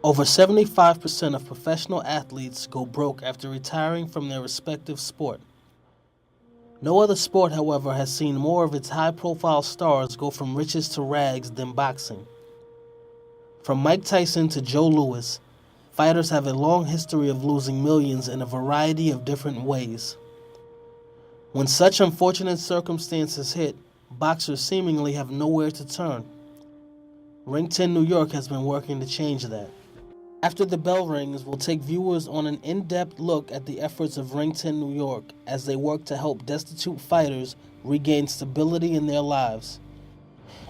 Over 75% of professional athletes go broke after retiring from their respective sport. No other sport, however, has seen more of its high-profile stars go from riches to rags than boxing. From Mike Tyson to Joe Louis, fighters have a long history of losing millions in a variety of different ways. When such unfortunate circumstances hit, boxers seemingly have nowhere to turn. Ring 10 New York has been working to change that. After the bell rings, we'll take viewers on an in-depth look at the efforts of Ring 10 New York as they work to help destitute fighters regain stability in their lives.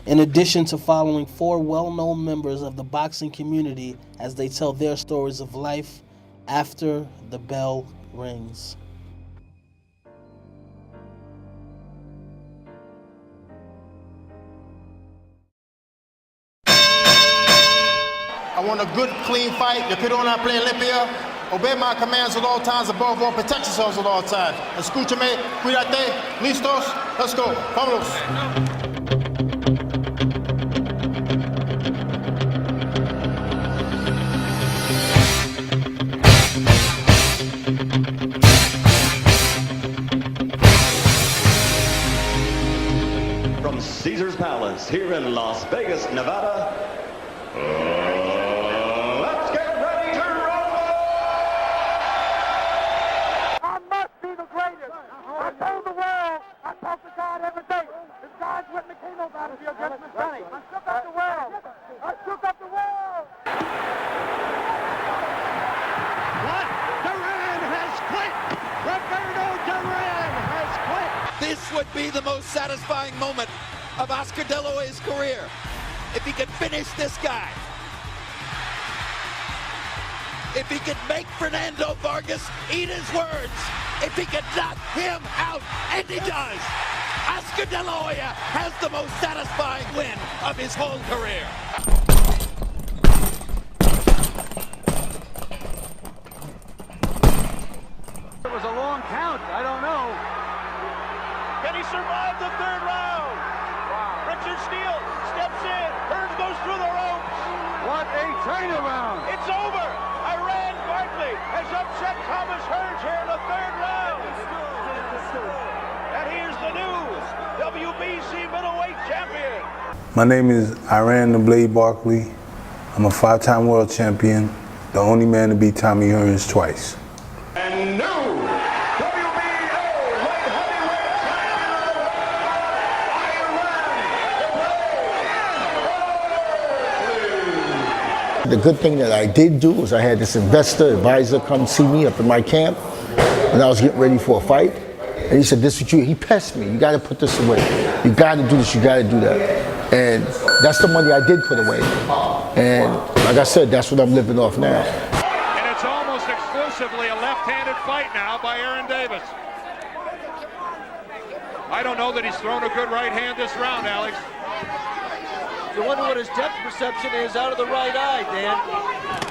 In addition to following 4 well-known members of the boxing community as they tell their stories of life after the bell rings. I want a good, clean fight. You put on our play Olympia. Obey my commands at all times, above all, protect yourselves at all times. Escúchame, cuídate, listos, let's go, vámonos. From Caesar's Palace here in Las Vegas, Nevada, let's get ready to rumble! I must be the greatest. I told the world, I talk to God every day. If God's with me, can't nobody be against me. Sonny, I shook up the world. I shook up the world. What? Duran has quit! Roberto Duran has quit! This would be the most satisfying moment of Oscar De La Hoya's career if he could finish this guy. If he could make Fernando Vargas eat his words. If he could knock him out, and he does. Oscar De La Hoya has the most satisfying win of his whole career. It was a long count. I don't know. Can he survive the third round? Richard Steele steps in. Hearns goes through the ropes. What a turnaround! It's over. Iran Barkley has upset Thomas Hearns here in the third round. And here's the new WBC middleweight champion. My name is Iran the Blade Barkley. I'm a 5-time world champion, the only man to beat Tommy Hearns twice. And new WBA light heavyweight champion, The good thing that I did do was I had this investor advisor come see me up in my camp when I was getting ready for a fight. And he said, this is what you, he pestered me, you gotta put this away. You gotta do this, you gotta do that. And that's the money I did put away. And like I said, that's what I'm living off now. And it's almost exclusively a left-handed fight now by Aaron Davis. I don't know that he's thrown a good right hand this round, Alex. You wonder what his depth perception is out of the right eye, Dan.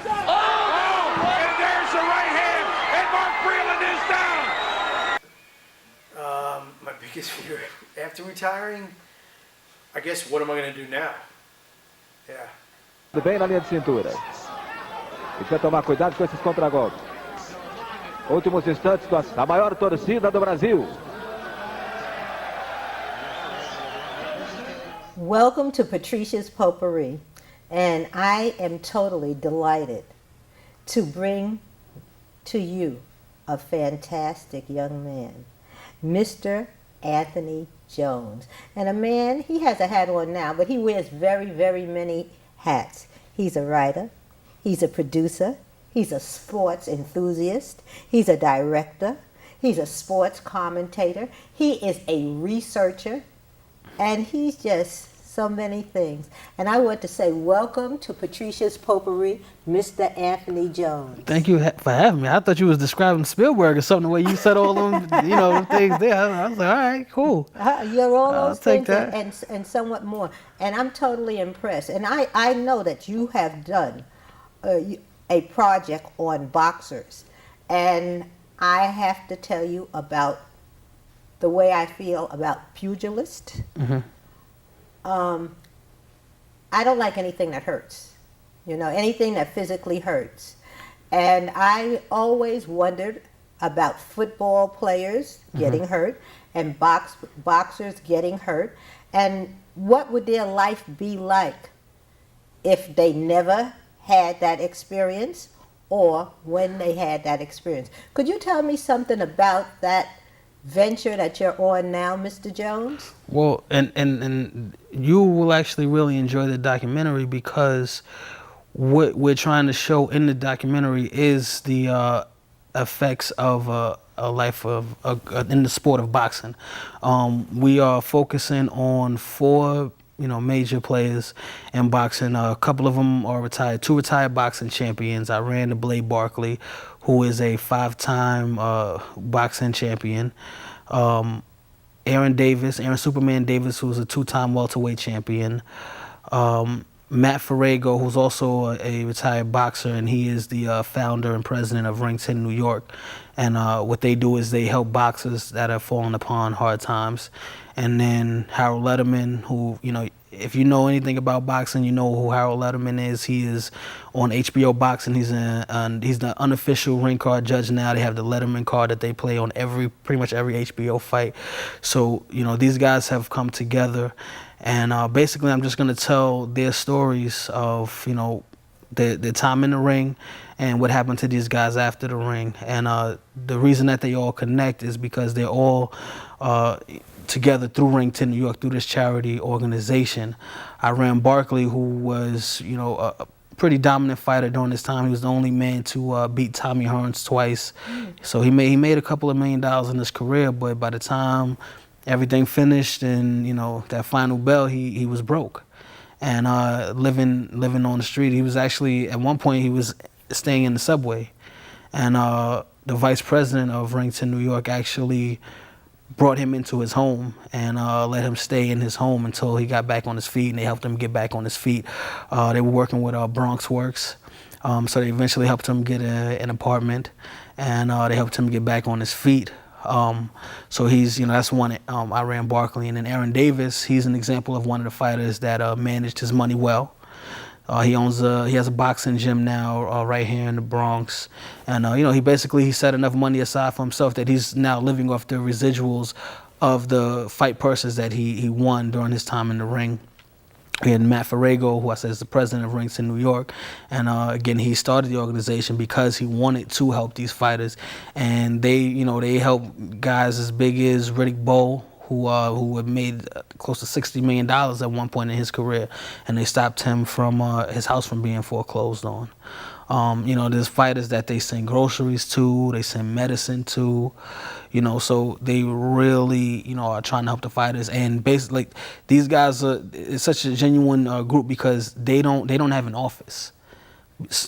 Oh! And there's the right hand, and Mark Breland is down! My biggest fear after retiring, I guess, what am I going to do now? Yeah. Bem na linha de cintura. E precisa tomar cuidado com esses contragolpes. Últimos instantes da maior torcida do Brasil. Welcome to Patreesha's Potpourri, and I am totally delighted to bring to you a fantastic young man, Mr. Anthony Jones. And a man, he has a hat on now, but he wears very, very many hats. He's a writer, he's a producer, he's a sports enthusiast, he's a director, he's a sports commentator, he is a researcher, and he's just so many things. And I want to say welcome to Patreesha's Potpourri, Mr. Anthony Jones. Thank you for having me. I thought you was describing Spielberg or something, the way you said all them, them things there. I was like, all right, cool. You're all I'll those take things that. and somewhat more. And I'm totally impressed. And I know that you have done a project on boxers. And I have to tell you about the way I feel about pugilists. Mm-hmm. I don't like anything that hurts. anything that physically hurts. And I always wondered about football players getting hurt and boxers getting hurt, and what would their life be like if they never had that experience, or when they had that experience. Could you tell me something about that venture that you're on now, Mr. Jones? Well, and you will actually really enjoy the documentary, because what we're trying to show in the documentary is the effects of a life of in the sport of boxing. We are focusing on four major players in boxing. A couple of them are retired, two retired boxing champions. I ran the Blade Barkley, who is a 5-time boxing champion. Aaron Superman Davis, who's a 2-time welterweight champion. Matt Farrago, who's also a retired boxer, and he is the founder and president of Ring 10 New York. And what they do is they help boxers that have fallen upon hard times. And then Harold Letterman, who, if you know anything about boxing, you know who Harold Letterman is. He is on HBO Boxing. He's the unofficial ring card judge now. They have the Letterman card that they play on pretty much every HBO fight. So, these guys have come together. And basically, I'm just going to tell their stories of, their time in the ring and what happened to these guys after the ring. And the reason that they all connect is because they're all together through Ring 10 New York, through this charity organization. I ran Barkley, who was, a pretty dominant fighter during this time. He was the only man to beat Tommy Hearns twice. So he made a couple of $1 million in his career, but by the time everything finished and that final bell, he was broke and living on the street. He was actually, at one point, he was staying in the subway, and the vice president of Ring 10 New York actually brought him into his home and let him stay in his home until he got back on his feet, and they helped him get back on his feet. They were working with Bronx Works, so they eventually helped him get an apartment, and they helped him get back on his feet. So he's, that's one. I ran Barkley, and then Aaron Davis. He's an example of one of the fighters that managed his money well. He has a boxing gym now right here in the Bronx, and he set enough money aside for himself that he's now living off the residuals of the fight purses that he won during his time in the ring. We had Matt Farrago, who I said is the president of Ring 10 New York, and again, he started the organization because he wanted to help these fighters, and they help guys as big as Riddick Bowe, who had made close to $60 million at one point in his career, and they stopped him from his house from being foreclosed on. There's fighters that they send groceries to, they send medicine to, so they really, are trying to help the fighters. And basically, these guys it's such a genuine group because they don't have an office.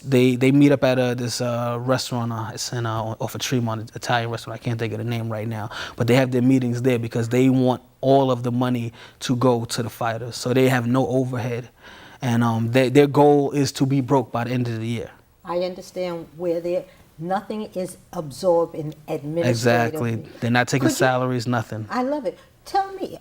They meet up at this restaurant. It's off of Tremont, Italian restaurant. I can't think of the name right now, but they have their meetings there because they want all of the money to go to the fighters, so they have no overhead, and their goal is to be broke by the end of the year. I understand where nothing is absorbed in administrative. Exactly, they're not taking salaries, nothing. I love it. Tell me,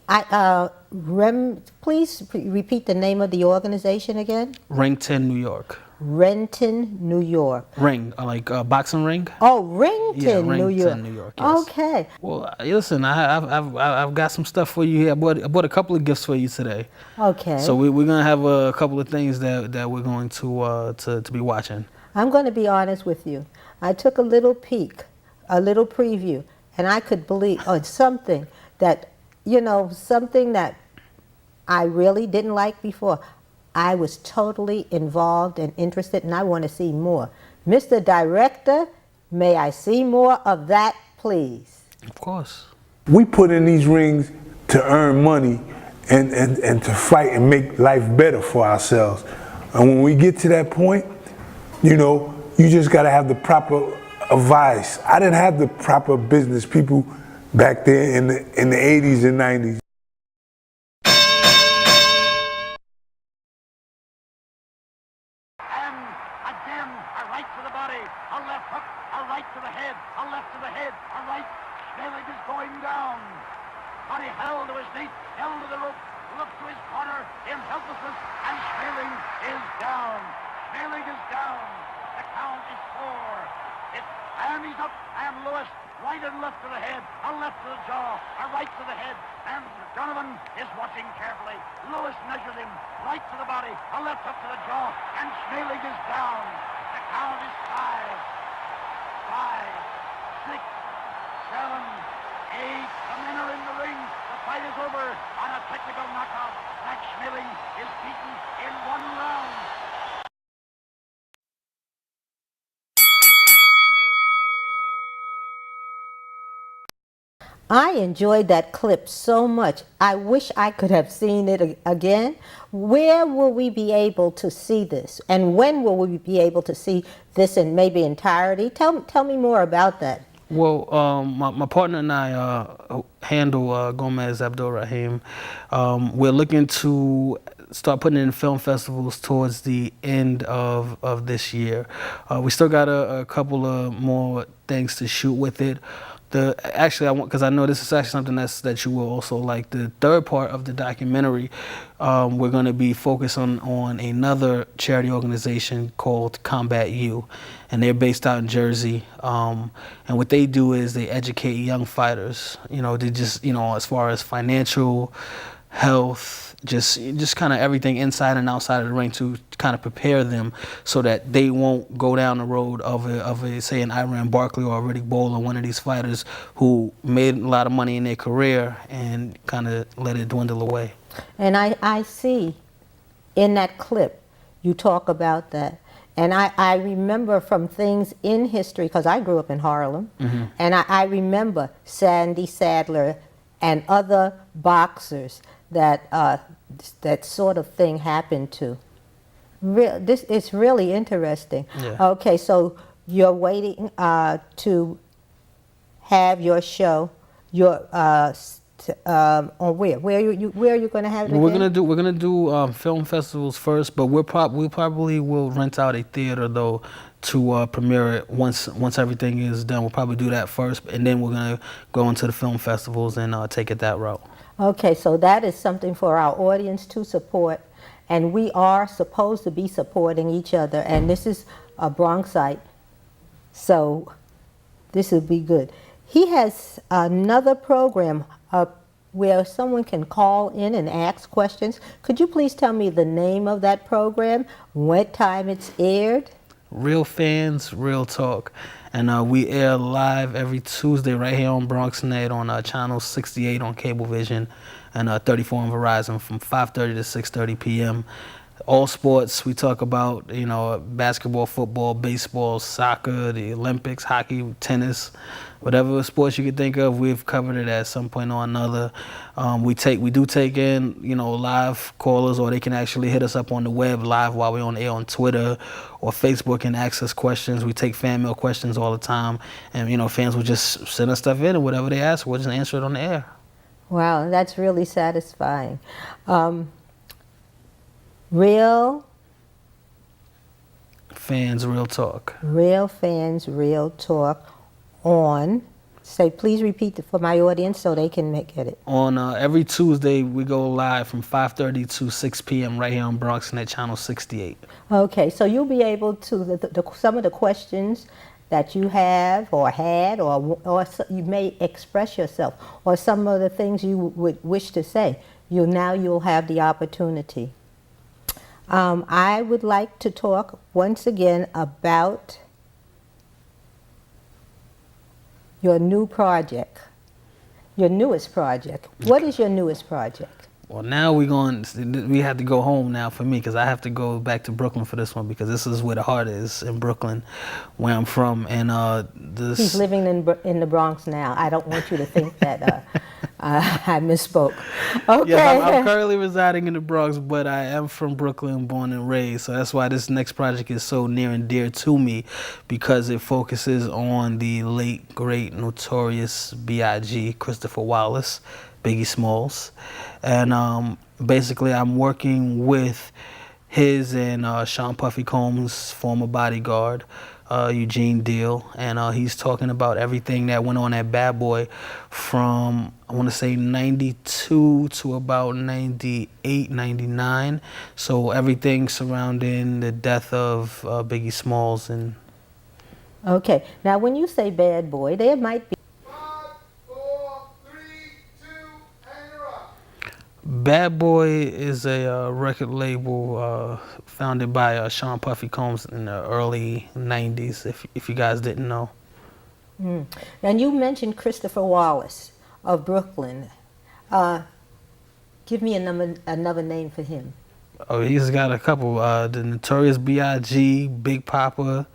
please repeat the name of the organization again. Ring 10 New York. Renton, New York. Ring, like boxing ring? Oh, Rington, Ring New York. 10 New York, yes. Okay. Well, listen, I've got some stuff for you here. I bought a couple of gifts for you today. Okay. So we're gonna have a couple of things that we're going to be watching. I'm going to be honest with you. I took a little peek, a little preview, and I could believe something that something that I really didn't like before. I was totally involved and interested, and I want to see more. Mr. Director, may I see more of that, please? Of course. We put in these rings to earn money and to fight and make life better for ourselves. And when we get to that point, you just got to have the proper advice. I didn't have the proper business people back there in the 80s and 90s. Held to the rope, looked to his corner in helplessness, and Schmeling is down. Schmeling is down. The count is 4. And he's up. And Lewis, right and left to the head, a left to the jaw, a right to the head. And Donovan is watching carefully. Lewis measures him right to the body, a left hook to the jaw. And Schmeling is down. The count is 5, 6, 7, 8. The men are in the ring. The fight is over on a technical knockout. Max Schmeling is beaten in 1 round. I enjoyed that clip so much. I wish I could have seen it again. Where will we be able to see this? And when will we be able to see this in maybe entirety? Tell me more about that. Well, my partner and I handle Gomez Abdul Rahim. We're looking to start putting it in film festivals towards the end of this year. We still got a couple of more things to shoot with it. Because I know this is actually something that you will also like. The third part of the documentary, we're going to be focused on another charity organization called Combat U, and they're based out in Jersey. And what they do is they educate young fighters. They just as far as financial, health, just kind of everything inside and outside of the ring to kind of prepare them so that they won't go down the road of a say an Iran Barkley or a Riddick Bowe or one of these fighters who made a lot of money in their career and kind of let it dwindle away. And I see in that clip you talk about that. And I remember from things in history, because I grew up in Harlem, and I remember Sandy Sadler and other boxers that that sort of thing happened to. This is really interesting. Yeah. Okay, so you're waiting to have your show. Your on where are you going to have it? We're gonna do film festivals first, but we probably will rent out a theater though to premiere it once everything is done. We'll probably do that first, and then we're gonna go into the film festivals and take it that route. Okay, so that is something for our audience to support, and we are supposed to be supporting each other, and this is a Bronxite, so this will be good. He has another program where someone can call in and ask questions. Could you please tell me the name of that program, what time it's aired? Real Fans, Real Talk. And we air live every Tuesday right here on BronxNet on channel 68 on Cablevision and 34 on Verizon from 5:30 to 6:30 p.m. All sports. We talk about, basketball, football, baseball, soccer, the Olympics, hockey, tennis, whatever sports you could think of, we've covered it at some point or another. We do take in, live callers, or they can actually hit us up on the web live while we're on air on Twitter or Facebook and ask us questions. We take fan mail questions all the time, and fans will just send us stuff in, and whatever they ask, we'll just answer it on the air. Wow, that's really satisfying. Real Fans, Real Talk. Real Fans, Real Talk on, please repeat for my audience so they can get it. On every Tuesday, we go live from 5:30 to 6 p.m. right here on BronxNet channel 68. Okay, so you'll be able to, some of the questions that you have or had, or you may express yourself, or some of the things you would wish to say, you'll have the opportunity. I would like to talk once again about your new project, your newest project. What is your newest project? Well, now we have to go home now for me, because I have to go back to Brooklyn for this one, because this is where the heart is, in Brooklyn, where I'm from. And He's living in the Bronx now. I don't want you to think that I misspoke. Okay. Yes, I'm currently residing in the Bronx, but I am from Brooklyn, born and raised. So that's why this next project is so near and dear to me, because it focuses on the late, great, notorious B.I.G, Christopher Wallace, Biggie Smalls. And basically I'm working with his and Sean Puffy Combs' former bodyguard, Eugene Deal, and he's talking about everything that went on at Bad Boy from, I want to say, 92 to about 98, 99. So everything surrounding the death of Biggie Smalls. And Okay, now when you say Bad Boy, there might be. Bad Boy is a record label founded by Sean Puffy Combs in the early 90s, if you guys didn't know. And you mentioned Christopher Wallace of Brooklyn. Give me another name for him. Oh, he's got a couple. The Notorious B.I.G, Big Papa,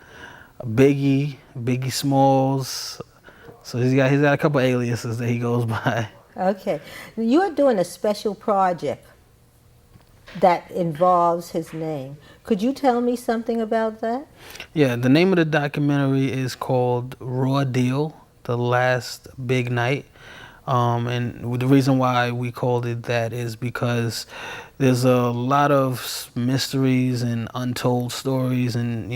Biggie Smalls. So he's got a couple aliases that he goes by. Okay, you're doing a special project that involves his name. Could you tell me something about that? Yeah, the name of the documentary is called Raw Deal, The Last Big Night. And the reason why we called it that is because there's a lot of mysteries and untold stories and,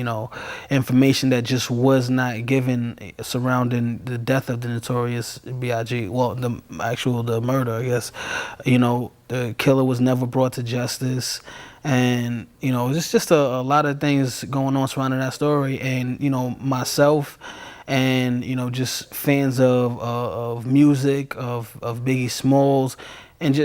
information that just was not given surrounding the death of the Notorious B.I.G. Well, the murder, I guess. The killer was never brought to justice. And, it's just a lot of things going on surrounding that story. And, myself and just fans of music, of Biggie Smalls, and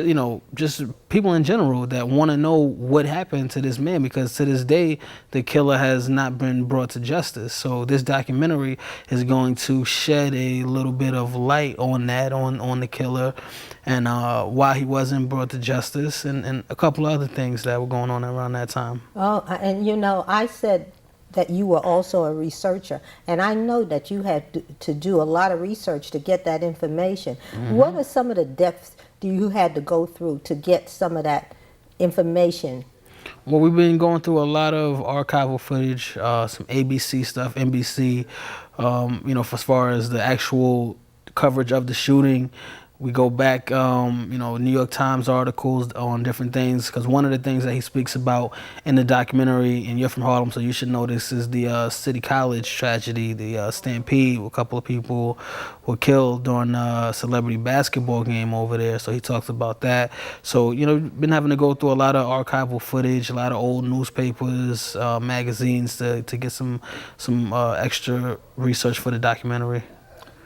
just people in general that want to know what happened to this man, because to this day the killer has not been brought to justice. So this documentary is going to shed a little bit of light on that, on the killer, and why he wasn't brought to justice, and a couple other things that were going on around that time. Oh, and I said that you were also a researcher, and I know that you had to do a lot of research to get that information. What are some of the depths you had to go through to get some of that information? Well, we've been going through a lot of archival footage, some ABC stuff, NBC, as far as the actual coverage of the shooting. We go back, New York Times articles on different things, because one of the things that he speaks about in the documentary, and you're from Harlem, so you should know this, is the City College tragedy, the stampede. A couple of people were killed during a celebrity basketball game over there, so he talks about that. So, been having to go through a lot of archival footage, a lot of old newspapers, magazines to get some extra research for the documentary.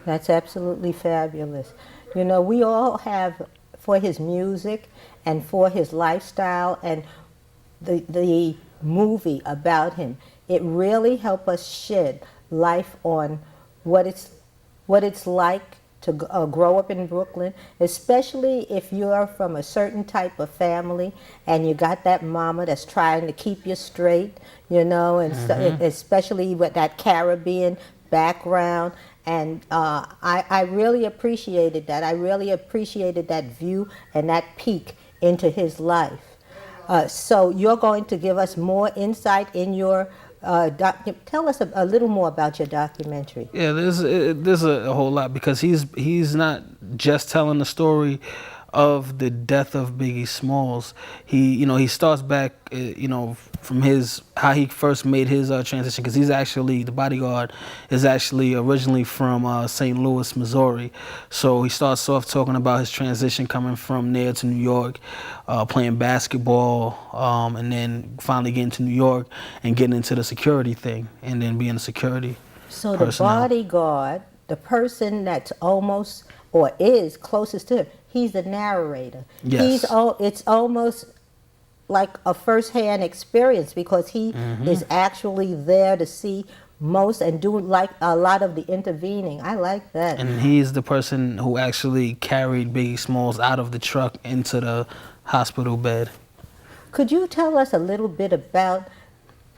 That's absolutely fabulous. We all have, for his music and for his lifestyle and the movie about him, it really helped us shed light on what it's like to grow up in Brooklyn, especially if you're from a certain type of family and you got that mama that's trying to keep you straight, and especially with that Caribbean background. And I really appreciated that. I really appreciated that view and that peek into his life. So you're going to give us more insight in your tell us a little more about your documentary. Yeah, there's a whole lot, because he's not just telling the story of the death of Biggie Smalls. He starts back, from how he first made his transition, because he's actually, the bodyguard is actually originally from St. Louis, Missouri. So he starts off talking about his transition coming from there to New York, playing basketball, and then finally getting to New York and getting into the security thing, and then being a security So personnel. The bodyguard, the person that's almost or is closest to him, he's the narrator. Yes. It's almost like a first-hand experience, because he is actually there to see most and do like a lot of the intervening. I like that. And he's the person who actually carried Biggie Smalls out of the truck into the hospital bed. Could you tell us a little bit about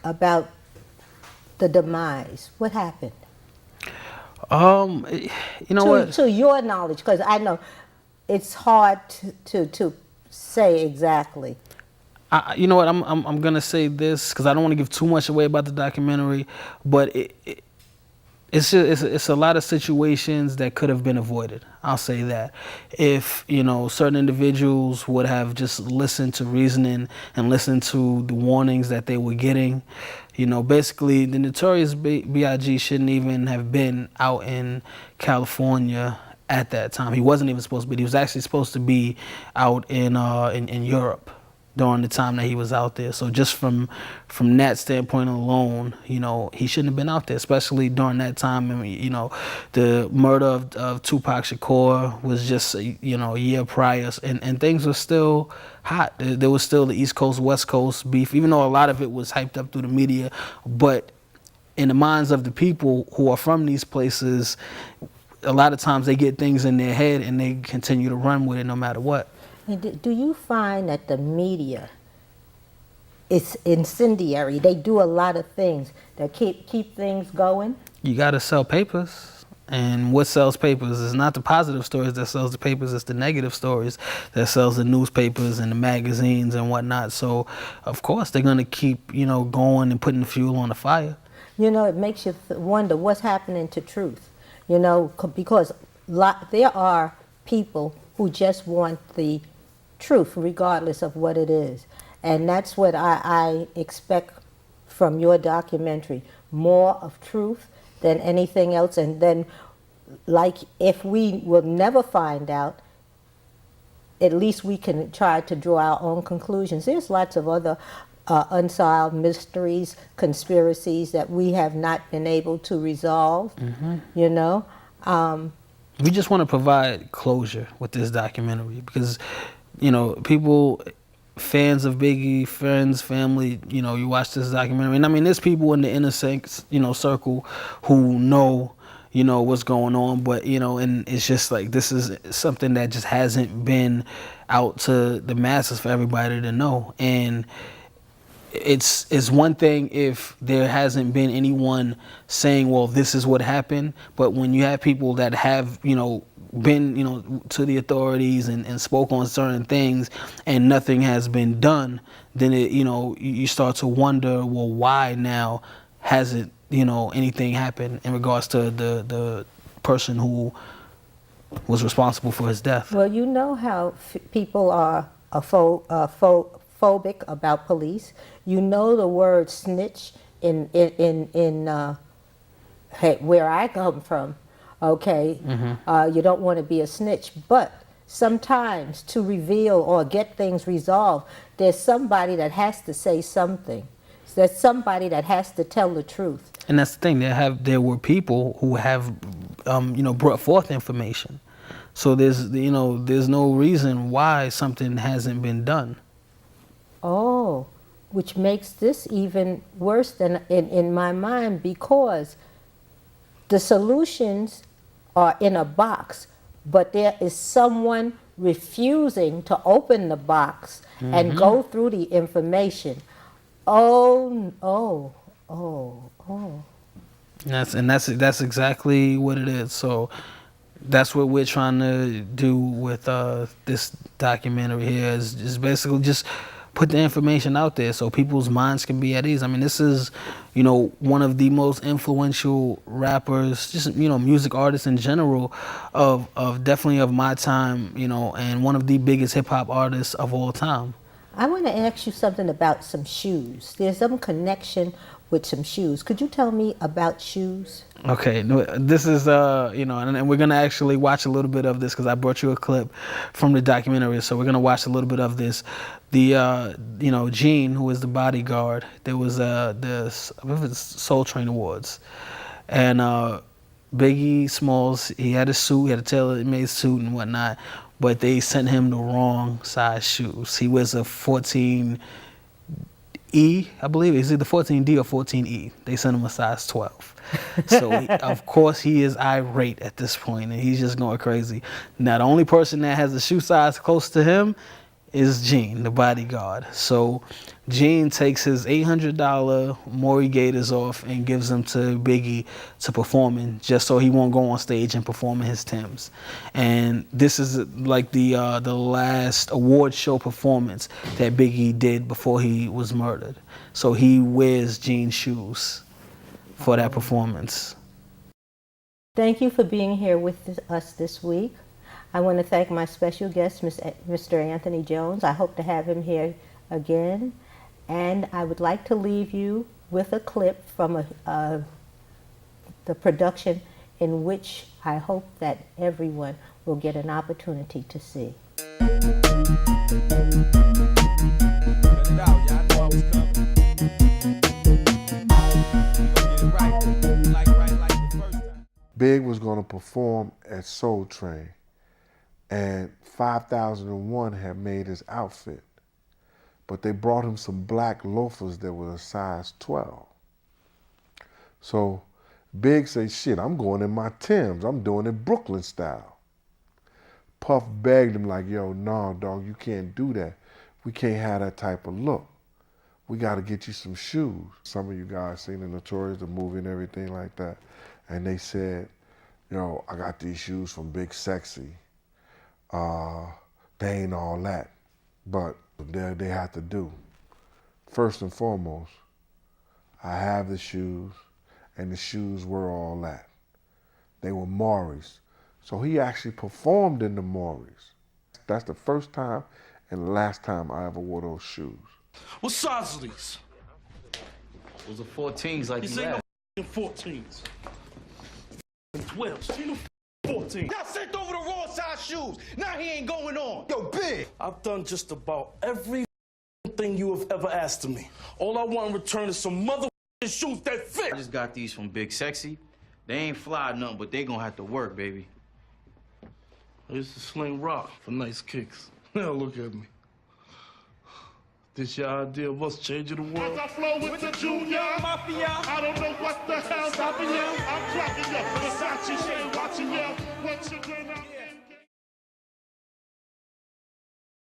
the demise? What happened? What? To your knowledge, because I know it's hard to say exactly. You know what? I'm gonna say this because I don't want to give too much away about the documentary, but it's a lot of situations that could have been avoided. I'll say that. If, certain individuals would have just listened to reasoning and listened to the warnings that they were getting, basically the notorious B.I.G. shouldn't even have been out in California at that time. He wasn't even supposed to be. He was actually supposed to be out in Europe during the time that he was out there. So just from that standpoint alone, he shouldn't have been out there, especially during that time. I mean, the murder of Tupac Shakur was just a year prior, and things were still hot. There was still the East Coast West Coast beef, even though a lot of it was hyped up through the media. But in the minds of the people who are from these places, a lot of times they get things in their head and they continue to run with it no matter what. Do you find that the media is incendiary? They do a lot of things that keep things going. You got to sell papers. And what sells papers is not the positive stories that sells the papers, it's the negative stories that sells the newspapers and the magazines and whatnot. So, of course, they're going to keep, going and putting fuel on the fire. It makes you wonder what's happening to truth, because there are people who just want the truth regardless of what it is. And that's what I expect from your documentary, more of truth than anything else. And then, like, if we will never find out, at least we can try to draw our own conclusions. There's lots of other unsolved mysteries, conspiracies that we have not been able to resolve, We just want to provide closure with this documentary because, people, fans of Biggie, friends, family, you watch this documentary. And I mean, there's people in the inner circle who know, what's going on. But, and it's just like this is something that just hasn't been out to the masses for everybody to know. And it's one thing if there hasn't been anyone saying, well, this is what happened. But when you have people that have, been, to the authorities and spoke on certain things and nothing has been done, then you start to wonder, well, why now hasn't, anything happened in regards to the person who was responsible for his death. Well, you know how people are phobic about police. The word snitch in where I come from. Okay, you don't want to be a snitch, but sometimes to reveal or get things resolved, there's somebody that has to say something. There's somebody that has to tell the truth. And that's the thing. There were people who have, brought forth information. So there's no reason why something hasn't been done. Oh, which makes this even worse than in my mind, because the solutions are in a box, but there is someone refusing to open the box and go through the information. Oh. That's exactly what it is. So that's what we're trying to do with this documentary here is basically just put the information out there so people's minds can be at ease. I mean, this is, one of the most influential rappers, just, music artists in general of definitely of my time, and one of the biggest hip hop artists of all time. I want to ask you something about some shoes. There's some connection with some shoes. Could you tell me about shoes? Okay, this is, and we're going to actually watch a little bit of this because I brought you a clip from the documentary. So we're going to watch a little bit of this. The, Gene, who is the bodyguard, there was the Soul Train Awards. And Biggie Smalls, he had a suit, he had a tailor-made suit and whatnot, but they sent him the wrong size shoes. He wears a 14E, I believe. It's either 14D or 14E. They sent him a size 12. So, of course, he is irate at this point, and he's just going crazy. Now, the only person that has a shoe size close to him is Gene, the bodyguard. So Gene takes his $800 Maury Gators off and gives them to Biggie to perform in, just so he won't go on stage and perform in his Timbs. And this is like the last award show performance that Biggie did before he was murdered. So he wears Gene's shoes for that performance. Thank you for being here with us this week. I want to thank my special guest, Mr. Anthony Jones. I hope to have him here again. And I would like to leave you with a clip from the production in which I hope that everyone will get an opportunity to see. Big was going to perform at Soul Train, and 5001 had made his outfit, but they brought him some black loafers that were a size 12. So Big said, shit, I'm going in my Timbs. I'm doing it Brooklyn style. Puff begged him like, yo, nah, dog, you can't do that. We can't have that type of look. We got to get you some shoes. Some of you guys seen the Notorious, the movie and everything like that. And they said, yo, I got these shoes from Big Sexy. They ain't all that. But they have to do. First and foremost, I have the shoes, and the shoes were all that. They were Maury's. So he actually performed in the Maury's. That's the first time and the last time I ever wore those shoes. What size are these? Those are 14s like These you ain't had. no 14s. 12s. Ain't no 14. Y'all sent over the raw size shoes. Now he ain't going on. Yo, Big, I've done just about every thing you have ever asked of me. All I want in return is some mother shoes that fit. I just got these from Big Sexy. They ain't fly nothing, but they gonna have to work, baby. I used to sling rock for nice kicks. Now look at me. This your idea of us changing the world? As I flow with the Junior Mafia, I don't know what the hell's stopping you. I'm tracking you, Versace ain't watching you.